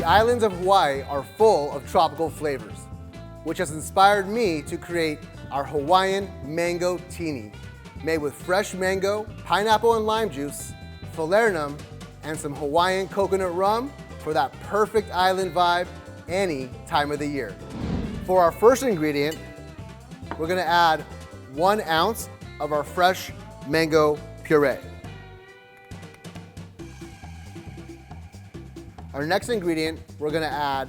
The islands of Hawaii are full of tropical flavors, which has inspired me to create our Hawaiian Mango Tini, made with fresh mango, pineapple and lime juice, falernum, and some Hawaiian coconut rum for that perfect island vibe any time of the year. For our first ingredient, we're gonna add 1 ounce of our fresh mango puree. Our next ingredient, we're gonna add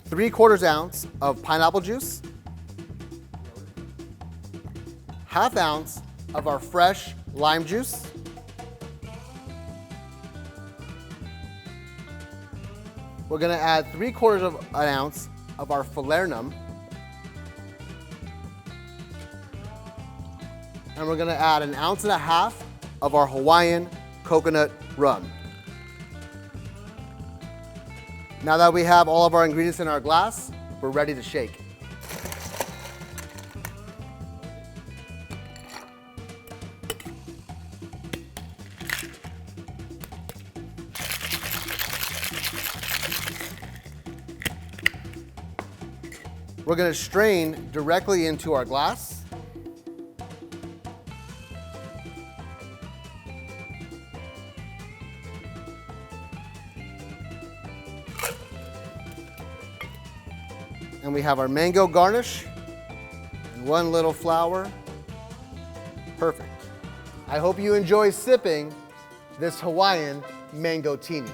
3/4 ounce of pineapple juice, 1/2 ounce of our fresh lime juice, we're gonna add 3/4 ounce of our falernum, and we're gonna add 1.5 ounces of our Hawaiian coconut rum. Now that we have all of our ingredients in our glass, we're ready to shake. We're going to strain directly into our glass. And we have our mango garnish and 1 little flower. Perfect. I hope you enjoy sipping this Hawaiian Mango Tini.